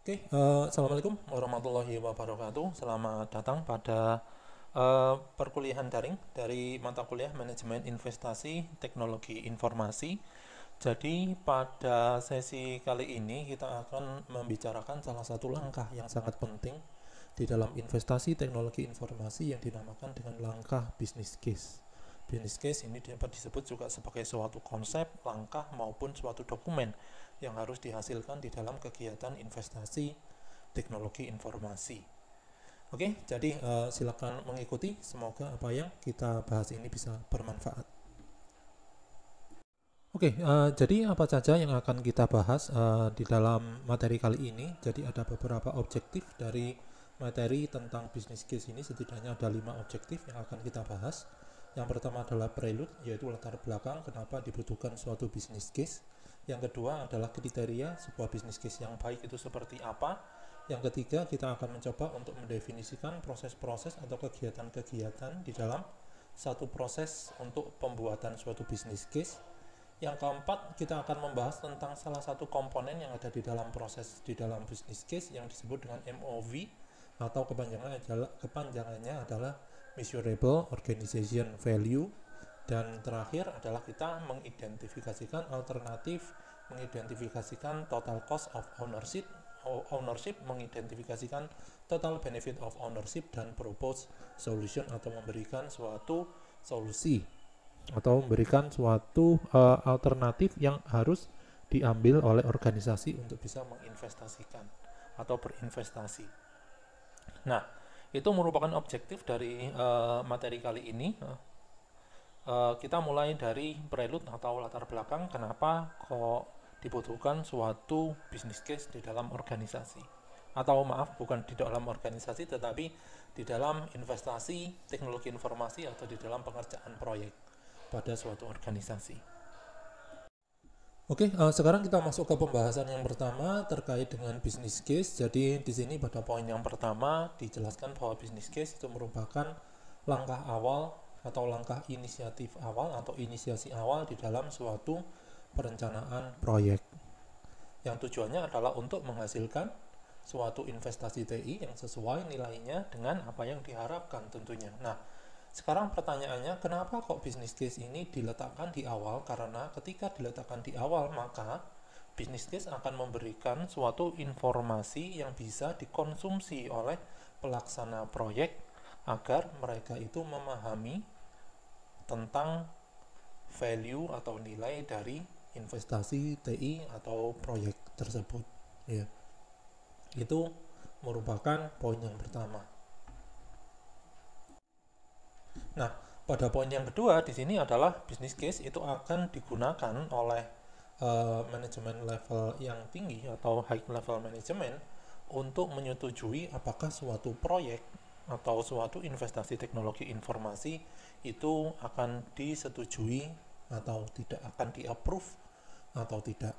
Assalamualaikum warahmatullahi wabarakatuh. Selamat datang pada perkuliahan daring dari mata kuliah Manajemen Investasi Teknologi Informasi. Jadi pada sesi kali ini kita akan membicarakan salah satu langkah yang sangat penting di dalam investasi teknologi informasi yang dinamakan dengan langkah business case. Business case ini dapat disebut juga sebagai suatu konsep, langkah maupun suatu dokumen yang harus dihasilkan di dalam kegiatan investasi teknologi informasi. Oke, jadi silakan mengikuti. Semoga apa yang kita bahas ini bisa bermanfaat. Jadi apa saja yang akan kita bahas di dalam materi kali ini? Jadi ada beberapa objektif dari materi tentang business case ini. Setidaknya ada 5 objektif yang akan kita bahas. Yang pertama adalah prelude, yaitu latar belakang kenapa dibutuhkan suatu business case. Yang kedua adalah kriteria sebuah business case yang baik itu seperti apa. Yang ketiga, kita akan mencoba untuk mendefinisikan proses-proses atau kegiatan-kegiatan di dalam satu proses untuk pembuatan suatu business case. Yang keempat, kita akan membahas tentang salah satu komponen yang ada di dalam proses di dalam business case yang disebut dengan MOV atau kepanjangannya adalah Measurable Organization Value. Dan terakhir adalah kita mengidentifikasikan alternatif, mengidentifikasikan total cost of ownership, mengidentifikasikan total benefit of ownership, dan propose solution atau memberikan suatu solusi atau memberikan suatu alternatif yang harus diambil oleh organisasi untuk bisa menginvestasikan atau berinvestasi. Nah, itu merupakan objektif dari materi kali ini. Kita mulai dari prelude atau latar belakang kenapa kok dibutuhkan suatu business case di dalam organisasi, atau maaf, bukan di dalam organisasi tetapi di dalam investasi teknologi informasi atau di dalam pengerjaan proyek pada suatu organisasi. Sekarang kita masuk ke pembahasan yang pertama terkait dengan business case. Jadi di sini pada poin yang pertama dijelaskan bahwa business case itu merupakan langkah awal atau langkah inisiatif awal atau inisiasi awal di dalam suatu perencanaan proyek yang tujuannya adalah untuk menghasilkan suatu investasi TI yang sesuai nilainya dengan apa yang diharapkan tentunya. Nah, sekarang pertanyaannya, kenapa kok business case ini diletakkan di awal? Karena ketika diletakkan di awal, maka business case akan memberikan suatu informasi yang bisa dikonsumsi oleh pelaksana proyek agar mereka itu memahami tentang value atau nilai dari investasi TI atau proyek tersebut. Ya. Itu merupakan poin yang pertama. Nah, pada poin yang kedua di sini adalah business case itu akan digunakan oleh manajemen level yang tinggi atau high level management untuk menyetujui apakah suatu proyek atau suatu investasi teknologi informasi itu akan disetujui atau tidak, akan di-approve atau tidak.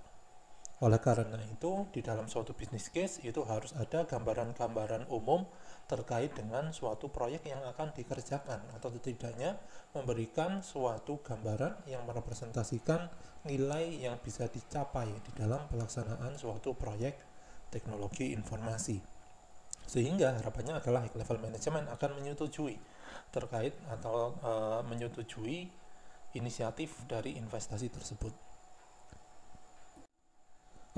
Oleh karena itu, di dalam suatu business case itu harus ada gambaran-gambaran umum terkait dengan suatu proyek yang akan dikerjakan, atau setidaknya memberikan suatu gambaran yang merepresentasikan nilai yang bisa dicapai di dalam pelaksanaan suatu proyek teknologi informasi. Sehingga harapannya adalah high level management akan menyetujui terkait atau menyetujui inisiatif dari investasi tersebut.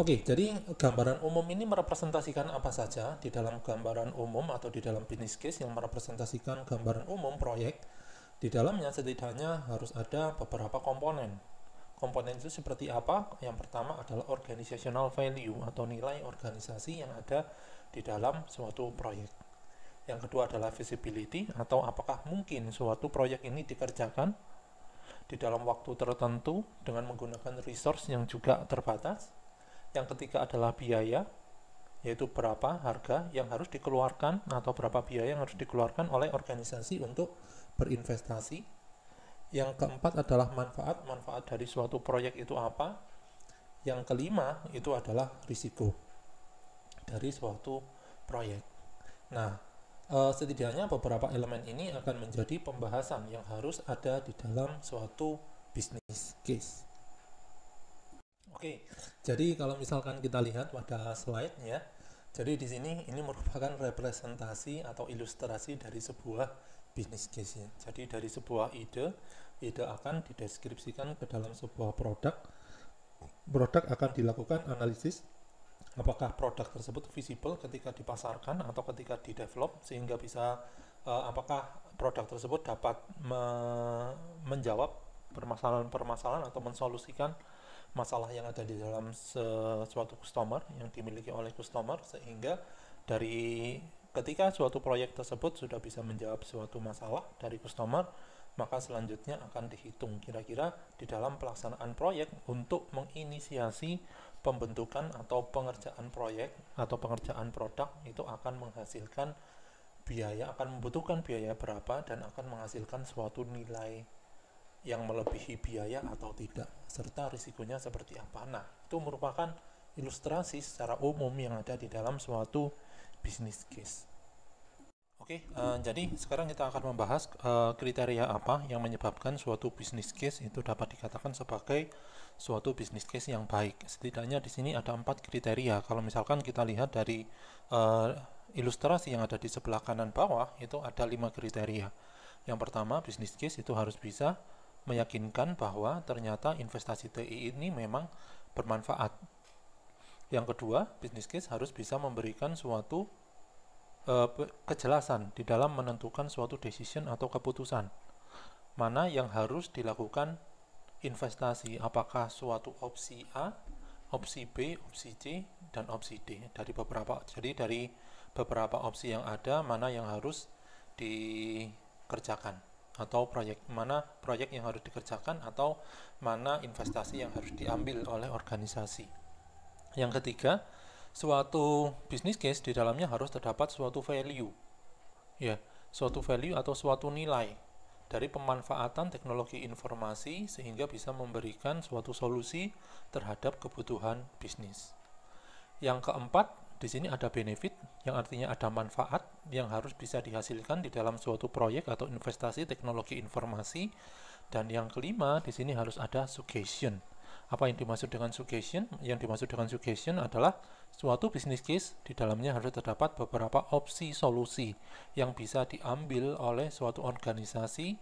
Jadi gambaran umum ini merepresentasikan apa saja? Di dalam gambaran umum atau di dalam business case yang merepresentasikan gambaran umum proyek, di dalamnya setidaknya harus ada beberapa komponen. Komponen itu seperti apa? Yang pertama adalah organizational value atau nilai organisasi yang ada di dalam suatu proyek. Yang kedua adalah visibility atau apakah mungkin suatu proyek ini dikerjakan di dalam waktu tertentu dengan menggunakan resource yang juga terbatas. Yang ketiga adalah biaya, yaitu berapa harga yang harus dikeluarkan atau berapa biaya yang harus dikeluarkan oleh organisasi untuk berinvestasi. Yang keempat adalah manfaat dari suatu proyek itu apa. Yang kelima itu adalah risiko dari suatu proyek. Nah, setidaknya beberapa elemen ini akan menjadi pembahasan yang harus ada di dalam suatu business case. Jadi kalau misalkan kita lihat pada slide-nya, Jadi di sini ini merupakan representasi atau ilustrasi dari sebuah bisnis case ya. Jadi dari sebuah ide akan dideskripsikan ke dalam sebuah produk. Produk akan dilakukan analisis apakah produk tersebut visible ketika dipasarkan atau ketika di-develop, sehingga bisa apakah produk tersebut dapat menjawab permasalahan-permasalahan atau mensolusikan masalah yang ada di dalam suatu customer yang dimiliki oleh customer, sehingga dari ketika suatu proyek tersebut sudah bisa menjawab suatu masalah dari customer, maka selanjutnya akan dihitung kira-kira di dalam pelaksanaan proyek untuk menginisiasi pembentukan atau pengerjaan proyek atau pengerjaan produk itu akan menghasilkan biaya, akan membutuhkan biaya berapa dan akan menghasilkan suatu nilai yang melebihi biaya atau tidak, serta risikonya seperti apa. Nah, itu merupakan ilustrasi secara umum yang ada di dalam suatu business case. Oke, jadi sekarang kita akan membahas kriteria apa yang menyebabkan suatu business case itu dapat dikatakan sebagai suatu business case yang baik. Setidaknya di sini ada 4 kriteria. Kalau misalkan kita lihat dari ilustrasi yang ada di sebelah kanan bawah, itu ada 5 kriteria. Yang pertama, business case itu harus bisa meyakinkan bahwa ternyata investasi TI ini memang bermanfaat. Yang kedua, business case harus bisa memberikan suatu kejelasan di dalam menentukan suatu decision atau keputusan mana yang harus dilakukan investasi, apakah suatu opsi A, opsi B, opsi C, dan opsi D. Dari beberapa opsi yang ada, mana yang harus dikerjakan, atau mana proyek yang harus dikerjakan, atau mana investasi yang harus diambil oleh organisasi. Yang ketiga, suatu business case di dalamnya harus terdapat suatu value, ya, suatu value atau suatu nilai dari pemanfaatan teknologi informasi sehingga bisa memberikan suatu solusi terhadap kebutuhan bisnis. Yang keempat, di sini ada benefit, yang artinya ada manfaat yang harus bisa dihasilkan di dalam suatu proyek atau investasi teknologi informasi. Dan yang kelima, di sini harus ada suggestion. Apa yang dimaksud dengan suggestion? Yang dimaksud dengan suggestion adalah suatu business case di dalamnya harus terdapat beberapa opsi solusi yang bisa diambil oleh suatu organisasi,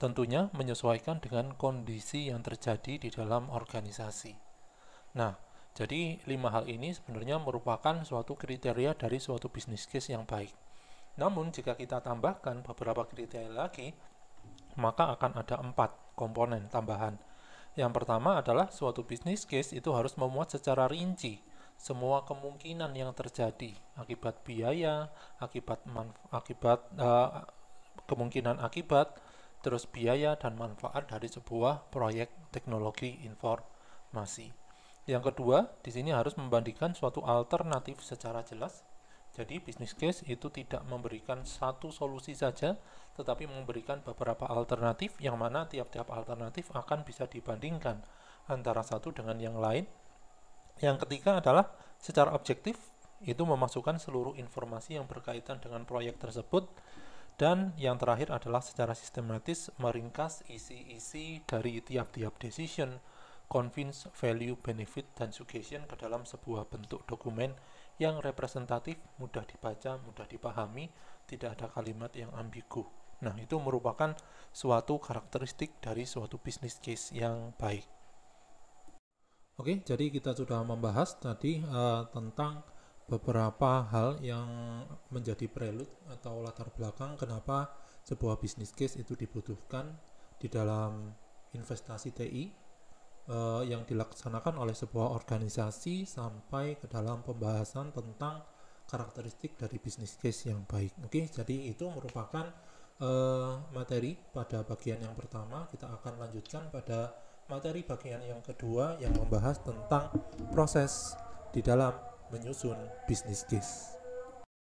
tentunya menyesuaikan dengan kondisi yang terjadi di dalam organisasi. Nah, jadi 5 hal ini sebenarnya merupakan suatu kriteria dari suatu business case yang baik. Namun jika kita tambahkan beberapa kriteria lagi, maka akan ada 4 komponen tambahan. Yang pertama adalah suatu business case itu harus memuat secara rinci semua kemungkinan yang terjadi akibat biaya, kemungkinan akibat, terus biaya dan manfaat dari sebuah proyek teknologi informasi. Yang kedua, di sini harus membandingkan suatu alternatif secara jelas. Jadi business case itu tidak memberikan satu solusi saja, tetapi memberikan beberapa alternatif yang mana tiap-tiap alternatif akan bisa dibandingkan antara satu dengan yang lain. Yang ketiga adalah secara objektif, itu memasukkan seluruh informasi yang berkaitan dengan proyek tersebut. Dan yang terakhir adalah secara sistematis meringkas isi-isi dari tiap-tiap decision, convince, value, benefit, dan suggestion ke dalam sebuah bentuk dokumen yang representatif, mudah dibaca, mudah dipahami, tidak ada kalimat yang ambigu. Nah, itu merupakan suatu karakteristik dari suatu business case yang baik. Oke, jadi kita sudah membahas tadi tentang beberapa hal yang menjadi prelude atau latar belakang kenapa sebuah business case itu dibutuhkan di dalam investasi TI yang dilaksanakan oleh sebuah organisasi, sampai ke dalam pembahasan tentang karakteristik dari business case yang baik. Oke, jadi itu merupakan materi pada bagian yang pertama. Kita akan lanjutkan pada materi bagian yang kedua yang membahas tentang proses di dalam menyusun business case.